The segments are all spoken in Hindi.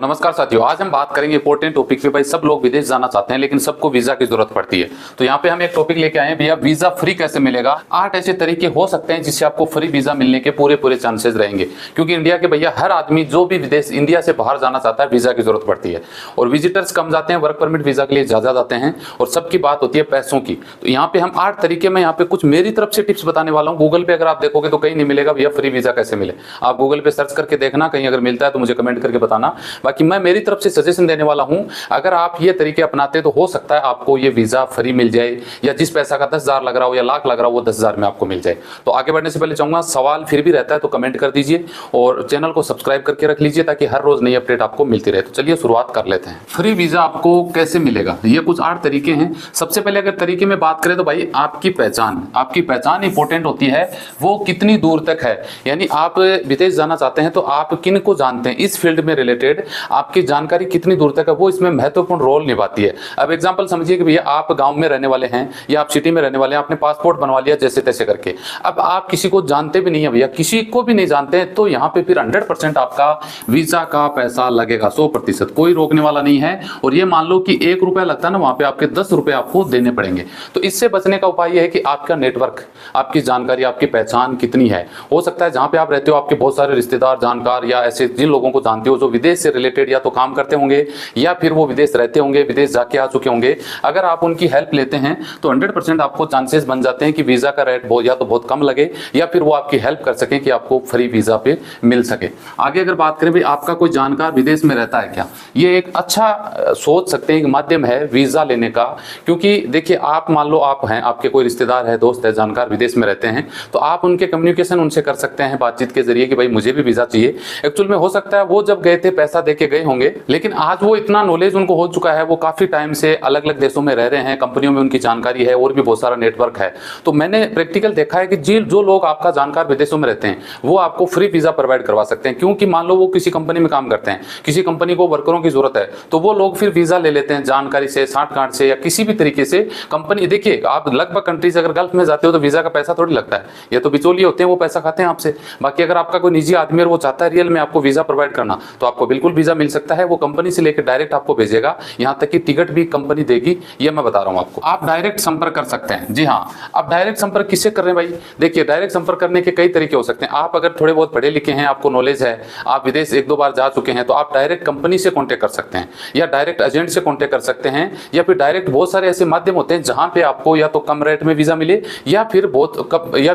नमस्कार साथियों, आज हम बात करेंगे इंपॉर्टेंट टॉपिक पे। भाई सब लोग विदेश जाना चाहते हैं लेकिन सबको वीजा की जरूरत पड़ती है। तो यहाँ पे हम एक टॉपिक लेके आए हैं, भैया वीजा फ्री कैसे मिलेगा। 8 ऐसे तरीके हो सकते हैं जिससे आपको फ्री वीजा मिलने के पूरे चांसेस रहेंगे, क्योंकि इंडिया के भैया हर आदमी जो भी विदेश इंडिया से बाहर जाना चाहता है वीजा की जरूरत पड़ती है। और विजिटर्स कम जाते हैं, वर्क परमिट वीजा के लिए ज्यादा जाते हैं, और सबकी बात होती है पैसों की। तो यहाँ पे हम 8 तरीके में यहाँ पे कुछ मेरी तरफ से टिप्स बताने वाला हूँ। गूगल पे अगर आप देखोगे तो कहीं नहीं मिलेगा भैया फ्री वीजा कैसे मिले। आप गूगल पे सर्च करके देखना, कहीं अगर मिलता है तो मुझे कमेंट करके बताना। बाकी मैं मेरी तरफ से सजेशन देने वाला हूं, अगर आप ये तरीके अपनाते तो हो सकता है आपको ये वीजा फ्री मिल जाए, या जिस पैसा का 10,000 लग रहा हो या लाख लग रहा हो वो 10,000 में आपको मिल जाए। तो आगे बढ़ने से पहले चाहूंगा, सवाल फिर भी रहता है तो कमेंट कर दीजिए और चैनल को सब्सक्राइब करके रख लीजिए ताकि हर रोज नई अपडेट आपको मिलती रहे। तो चलिए शुरुआत कर लेते हैं। फ्री वीजा आपको कैसे मिलेगा, ये कुछ 8 तरीके हैं। सबसे पहले अगर तरीके में बात करें तो भाई आपकी पहचान इंपॉर्टेंट होती है। वो कितनी दूर तक है, यानी आप विदेश जाना चाहते हैं तो आप किन को जानते हैं, इस फील्ड में रिलेटेड आपकी जानकारी कितनी दूर तक है, वो इसमें महत्वपूर्ण रोल निभाती है। अब एग्जांपल समझिए कि भैया आप गांव में रहने वाले हैं या आप सिटी में रहने वाले हैं, आपने पासपोर्ट बनवा लिया जैसे तैसे करके, अब आप किसी को जानते भी नहीं है भैया, किसी को भी नहीं जानते हैं, तो यहाँ पे फिर 100% आपका वीजा का पैसा लगेगा, 100%, कोई रोकने वाला नहीं है। और ये मान लो कि 1 रुपया लगता है ना, वहां पे आपके 10 रुपए आपको देने पड़ेंगे। तो इससे बचने का उपाय यह है कि आपका नेटवर्क, आपकी जानकारी, आपकी पहचान कितनी है। हो सकता है जहां पे आप रहते हो आपके बहुत सारे रिश्तेदार, जानकार या ऐसे जिन लोगों को जानते हो जो विदेश से रिलेटेड या तो काम करते होंगे या फिर वो विदेश रहते होंगे, विदेश जाके आ चुके होंगे। अगर आप उनकी हेल्प लेते हैं तो 100% आपको चांसेस बन जाते हैं कि वीजा का रेट या तो बहुत कम लगे या फिर वो आपकी हेल्प कर सकें कि आपको फ्री वीजा पे मिल सके। आगे अगर बात करें भाई आपका कोई जानकार विदेश में रहता है क्या, ये एक अच्छा सोच सकते हैं कि माध्यम है वीजा लेने का। क्योंकि देखिए आप मान लो आप हैं, आपके कोई रिश्तेदार है, दोस्त है, जानकार विदेश में रहते हैं, तो आप उनके कम्युनिकेशन उनसे कर सकते हैं बातचीत के जरिए कि भाई मुझे भी वीजा चाहिए। एक्चुअल में हो सकता है वो जब गए थे पैसा दे के गए होंगे, लेकिन आज वो इतना नॉलेज उनको हो चुका है, वो काफी टाइम से अलग अलग देशों में रह रहे हैं, कंपनियों में उनकी जानकारी है और भी बहुत सारा नेटवर्क है। तो मैंने प्रैक्टिकल देखा है कि जो लोग आपका जानकार विदेशों में रहते हैं वो आपको फ्री वीजा प्रोवाइड करवा सकते हैं। क्योंकि मान लो वो किसी कंपनी में काम करते हैं, किसी कंपनी को वर्करों की जरूरत है, तो वो लोग फिर वीजा ले लेते हैं जानकारी से, साठगांठ से या किसी भी तरीके से। कंपनी देखिए आप लगभग कंट्रीज अगर गल्फ में जाते हो तो वीजा का पैसा थोड़ी लगता है, ये तो बिचौलिए होते हैं, वो पैसा खाते हैं आपसे। बाकी अगर आपका कोई निजी आदमी और वो चाहता है रियल में आपको वीजा प्रोवाइड करना, तो आपको बिल्कुल वीजा मिल सकता है। वो कंपनी से लेकर डायरेक्ट आपको भेजेगा, यहाँ तक कि टिकट भी कंपनी देगी, ये मैं बता रहा हूँ आपको। आप डायरेक्ट संपर्क कर सकते हैं। जी हाँ, आप डायरेक्ट संपर्क किससे कर रहे हैं भाई, देखिए डायरेक्ट संपर्क करने के कई तरीके हो सकते हैं। आप अगर थोड़े बहुत पढ़े लिखे हैं, आपको नॉलेज है, आप विदेश 1-2 बार जा चुके हैं, तो आप डायरेक्ट कंपनी से कॉन्टेक्ट कर सकते हैं या डायरेक्ट एजेंट से कॉन्टेक्ट कर सकते हैं, या फिर डायरेक्ट बहुत सारे ऐसे माध्यम होते हैं जहां पे आपको या तो कम रेट में वीजा मिले या फिर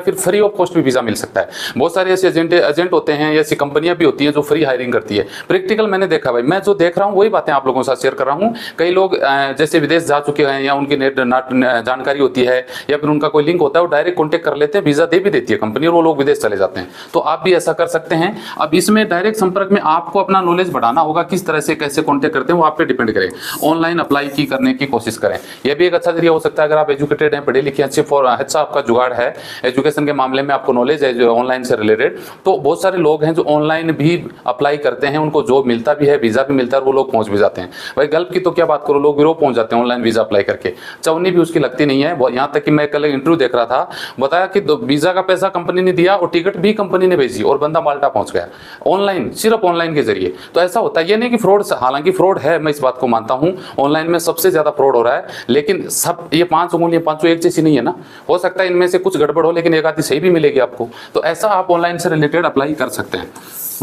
फिर फ्री ऑफ कॉस्ट भी वीजा मिल सकता है। बहुत सारे ऐसे एजेंट होते हैं, ऐसी कंपनियां भी होती हैं जो फ्री हायरिंग करती है। प्रैक्टिकल मैंने देखा भाई, मैं जो देख रहा हूँ वही बातें आप लोगों के साथ शेयर कर रहा हूँ। कई लोग जैसे विदेश जा चुके हैं या उनकी नेट जानकारी होती है या फिर उनका कोई लिंक होता है, वो डायरेक्ट कॉन्टेक्ट कर लेते हैं, वीजा दे भी देती है कंपनी और वो लोग विदेश चले जाते हैं। तो आप भी ऐसा कर सकते हैं। अब इसमें डायरेक्ट संपर्क में आपको अपना नॉलेज बढ़ाना होगा, किस तरह से कैसे कॉन्टेक्ट करते हैं वो आप पे डिपेंड करें। ऑनलाइन अप्लाई करने की कोशिश करें, यह भी एक अच्छा जरिया हो सकता है। अगर आप एजुकेटेड हैं, पढ़े लिखे, अच्छा आपका जुगाड़ है एजुकेशन के मामले में, आपको नॉलेज है जो ऑनलाइन से रिलेटेड, तो बहुत सारे लोग हैं जो ऑनलाइन भी अप्लाई करते हैं, उनको जॉब मिलता भी है, वीजा भी मिलता है और वो लोग पहुंच भी जाते हैं। भाई गल्फ की तो क्या बात करो, लोग यूरोप पहुंच जाते हैं ऑनलाइन वीजा अप्लाई करके, चवन्नी भी उसकी लगती नहीं है। यहाँ तक कि मैं कल इंटरव्यू देख रहा था, बताया कि वीजा का पैसा कंपनी ने दिया और टिकट भी कंपनी ने भेजी और बंदा माल्टा पहुंच गया ऑनलाइन, सिर्फ ऑनलाइन के जरिए। तो ऐसा होता है, ये नहीं कि फ्रॉड, हालांकि फ्रॉड है, मैं इस बात को मानता हूं, ऑनलाइन में सबसे ज्यादा फ्रॉड हो रहा है, लेकिन सब ये 5 उंगलियां 5 एक जैसी नहीं है ना, हो सकता है इनमें से कुछ गड़बड़ हो लेकिन एक आधी सही भी मिलेगी आपको। तो ऐसा आप ऑनलाइन से रिलेटेड अप्लाई कर सकते हैं,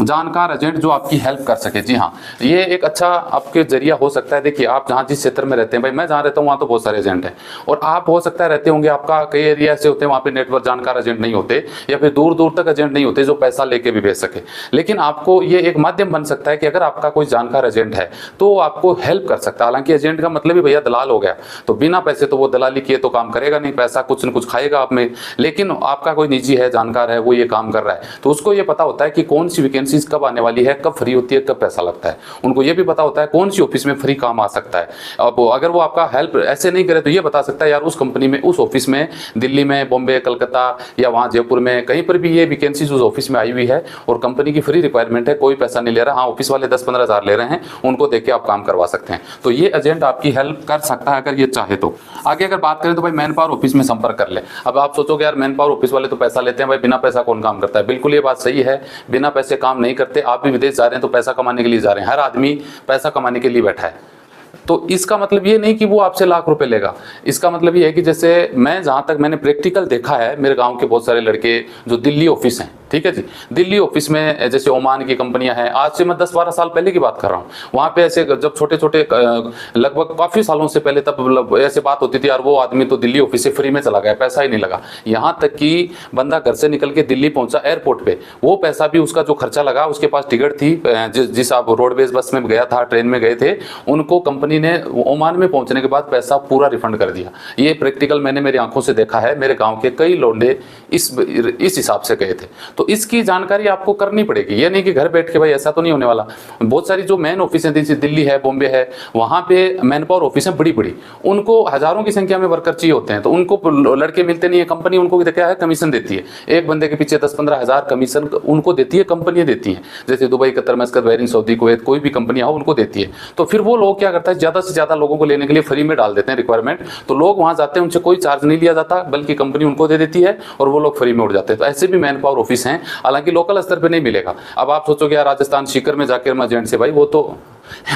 जानकार एजेंट जो आपकी हेल्प कर सके। जी हाँ, ये एक अच्छा आपके जरिया हो सकता है। देखिए आप जहाँ जिस क्षेत्र में रहते हैं, भाई मैं जहाँ रहता हूँ वहाँ तो बहुत सारे एजेंट हैं, और आप हो सकता है रहते होंगे, आपका कई एरिया ऐसे होते हैं वहाँ पे नेटवर्क जानकार एजेंट नहीं होते, या फिर दूर दूर तक एजेंट नहीं होते जो पैसा लेके भी भेज सके। लेकिन आपको ये एक माध्यम बन सकता है कि अगर आपका कोई जानकार एजेंट है तो आपको हेल्प कर सकता है। हालांकि एजेंट का मतलब ही भैया दलाल हो गया, तो बिना पैसे तो वो दलाली किए तो काम करेगा नहीं, पैसा कुछ न कुछ खाएगा आप में। लेकिन आपका कोई निजी है, जानकार है, वो ये काम कर रहा है, तो उसको ये पता होता है कि कौन सी वैकेंसीज कब आने वाली है, कब फ्री होती है, कब पैसा लगता है। उनको ये भी पता होता है कौन सी ऑफिस में फ्री काम आ सकता है। अब अगर वो आपका हेल्प ऐसे नहीं करे तो ये बता सकता है यार उस कंपनी में, उस ऑफिस में, दिल्ली में, बॉम्बे, कलकत्ता या वहाँ जयपुर में कहीं पर भी ये वैकेंसीज उस ऑफिस में आई हुई है और कंपनी की फ्री रिक्वायरमेंट है, कोई पैसा नहीं ले रहा। हाँ, ऑफिस वाले 10-15 हज़ार ले रहे हैं, उनको देख के आप काम करवा सकते हैं। तो ये एजेंट आपकी हेल्प कर सकता है अगर ये चाहे तो। आगे अगर बात करें तो भाई मैन पावर ऑफिस में संपर्क कर ले। अब आप सोचोगे यार मैन पावर ऑफिस वाले तो पैसा लेते हैं, भाई बिना पैसा कौन काम करता है। बिल्कुल ये बात सही है, बिना पैसे काम काम नहीं करते। आप भी विदेश जा रहे हैं तो पैसा कमाने के लिए जा रहे हैं, हर आदमी पैसा कमाने के लिए बैठा है। तो इसका मतलब ये नहीं कि वो आपसे लाख रुपए लेगा। इसका मतलब ये है कि जैसे मैं जहाँ तक मैंने प्रैक्टिकल देखा है, मेरे गांव के बहुत सारे लड़के जो दिल्ली ऑफिस हैं, ठीक है जी, दिल्ली ऑफिस में जैसे ओमान की कंपनियां हैं, आज से मैं 10-12 साल पहले की बात कर रहा हूँ, वहाँ पे ऐसे जब छोटे छोटे लगभग काफ़ी सालों से पहले, तब ऐसे बात होती थी यार वो आदमी तो दिल्ली ऑफिस से फ्री में चला गया, पैसा ही नहीं लगा। यहाँ तक कि बंदा घर से निकल के दिल्ली पहुंचा एयरपोर्ट पे, वो पैसा भी उसका जो खर्चा लगा, उसके पास टिकट थी, जिस आप रोडवेज बस में गया था, ट्रेन में गए थे, उनको कंपनी ने ओमान में पहुंचने के बाद पैसा पूरा रिफंड कर दिया। ये प्रैक्टिकल मैंने मेरी आंखों से देखा है, मेरे गांव के कई लोंडे इस हिसाब से गए थे। तो इसकी जानकारी आपको करनी पड़ेगी, ये नहीं कि घर बैठ के भाई ऐसा तो नहीं होने वाला। बहुत सारी जो मेन ऑफिस है, जैसे दिल्ली है, बॉम्बे है, वहाँ पे मैन पावर ऑफिस है बड़ी बड़ी, उनको हजारों की संख्या में वर्कर चाहिए होते हैं, तो उनको लड़के मिलते नहीं है। कंपनी उनको क्या है, कमीशन देती है, एक बंदे के पीछे 10-15 हज़ार कमीशन उनको देती है, कंपनियां देती हैं, जैसे Dubai, Qatar, मस्कत, Bahrain, Saudi, Kuwait, कोई भी कंपनियां हो उनको देती है। तो फिर वो लोग क्या करता है, ज़्यादा से ज़्यादा लोगों को लेने के लिए फ्री में डाल देते हैं रिक्वायरमेंट, तो लोग वहाँ जाते हैं, उनसे कोई चार्ज नहीं लिया जाता, बल्कि कंपनी उनको दे देती है और वो लोग फ्री में उड़ जाते हैं। तो ऐसे भी मैन पावर ऑफिस हैं, हालांकि लोकल स्तर पे नहीं मिलेगा। अब आप सोचोगे यार राजस्थान सीकर में जाकर मैं एजेंट से, भाई वो तो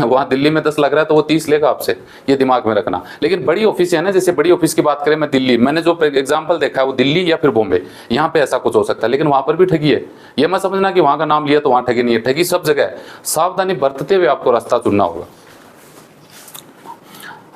वहाँ दिल्ली में 10 लग रहा है तो वो 30 लेगा आपसे, ये दिमाग में रखना। लेकिन बड़ी ऑफिस है ना, जैसे बड़ी ऑफिस की बात करें, मैं दिल्ली, मैंने जो एग्जांपल देखा है वो दिल्ली या फिर बॉम्बे, यहाँ पे ऐसा कुछ हो सकता है, लेकिन वहाँ पर भी ठगी है। ये मत समझना कि वहाँ का नाम लिया तो वहाँ ठगी नहीं है, ठगी सब जगह है। सावधानी बरतते हुए आपको रास्ता चुनना होगा।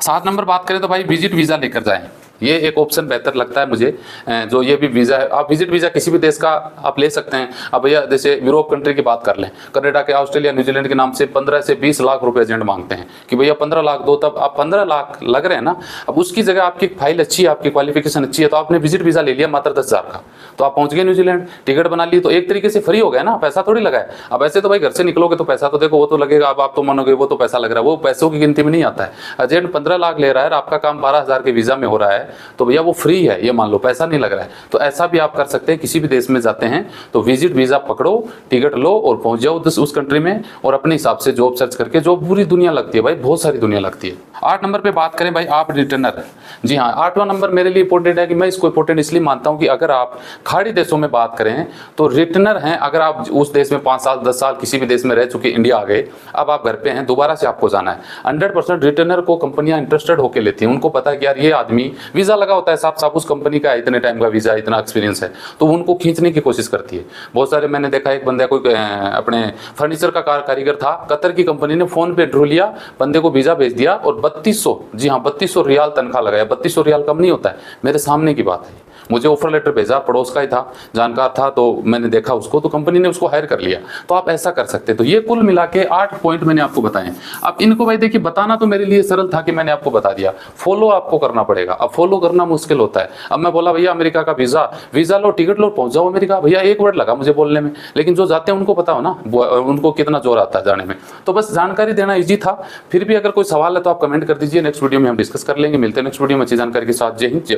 7 नंबर बात करें तो भाई विजिट वीज़ा लेकर जाएं, ये एक ऑप्शन बेहतर लगता है मुझे। जो ये भी वीज़ा है, आप विजिट वीज़ा किसी भी देश का आप ले सकते हैं। अब भैया जैसे यूरोप कंट्री की बात कर लें, कनाडा के, ऑस्ट्रेलिया, न्यूजीलैंड के नाम से 15 से 20 लाख रुपए एजेंट मांगते हैं कि भैया 15 लाख दो, तब आप 15 लाख लग रहे हैं ना। अब उसकी जगह आपकी फाइल अच्छी है, आपकी क्वालिफिकेशन अच्छी है, तो आपने विजिट वीज़ा ले लिया मात्र 10,000 का, तो आप पहुंच गए न्यूजीलैंड, टिकट बना ली, तो एक तरीके से फ्री हो गया ना, पैसा थोड़ी लगा है। अब ऐसे तो भाई घर से निकलोगे तो पैसा तो देखो वो तो लगेगा, अब आप तो मानोगे वो तो पैसा लग रहा है, वो पैसों की गिनती में नहीं आता है। एजेंट 15 लाख ले रहा है, आपका काम 12,000 के वीज़ा में हो रहा है, तो भैया वो फ्री है, ये मान लो, पैसा नहीं लग रहा है। तो ऐसा भी आप कर सकते हैं, किसी भी देश में जाते हैं तो विजिट वीज़ा पकड़ो, टिकट लो और पहुंच जाओ उस कंट्री में, और अपने हिसाब से जॉब सर्च करके, जॉब पूरी दुनिया लगती है भाई, बहुत सारी दुनिया लगती है। 8 नंबर पे बात करें भाई, आप रिटर्नर। जी हाँ, 8वां नंबर मेरे लिए इंपॉर्टेंट है कि मैं इसको इंपॉर्टेंट इसलिए मानता हूँ कि अगर आप खाड़ी देशों में बात करें तो रिटर्नर हैं। अगर आप उस देश में 5 साल 10 साल किसी भी देश में रह चुके, इंडिया आ गए, अब आप घर पे हैं, दोबारा से आपको जाना है, 100% रिटर्नर को कंपनियां इंटरेस्टेड होकर लेती हैं। उनको पता है कि यार ये आदमी, वीज़ा लगा होता है साफ साफ उस कंपनी का, इतने टाइम का वीज़ा, इतना एक्सपीरियंस है, तो उनको खींचने की कोशिश करती है। बहुत सारे मैंने देखा, एक बंदा कोई अपने फर्नीचर का कारीगर था, कतर की कंपनी ने फ़ोन पे इंटरव्यू लिया, बंदे को वीज़ा भेज दिया और 3200, जी हाँ 3200 रियाल तनख्वाह लगाया। 3200 रियाल कम नहीं होता है, मेरे सामने की बात है। मुझे ऑफर लेटर भेजा, पड़ोस का ही था, जानकार था, तो मैंने देखा उसको, तो कंपनी ने उसको हायर कर लिया। तो आप ऐसा कर सकते हैं। तो ये कुल मिला के 8 पॉइंट मैंने आपको बताए। अब इनको भाई देखिए, बताना तो मेरे लिए सरल था कि मैंने आपको बता दिया, फॉलो आपको करना पड़ेगा। अब फॉलो करना मुश्किल होता है। अब मैं बोला भैया अमेरिका का वीज़ा लो, टिकट लो, पहुंच जाओ अमेरिका, भैया 1 वर्ड लगा मुझे बोलने में, लेकिन जो जाते हैं उनको पता हो ना, उनको कितना जोर आता है जाने में। तो बस जानकारी देना ईजी था। फिर भी अगर कोई सवाल है तो आप कमेंट कर दीजिए, नेक्स्ट वीडियो में हम डिस्कस कर लेंगे। मिलते हैं नेक्स्ट वीडियो में अच्छी जानकारी के साथ। जय हिंद, जय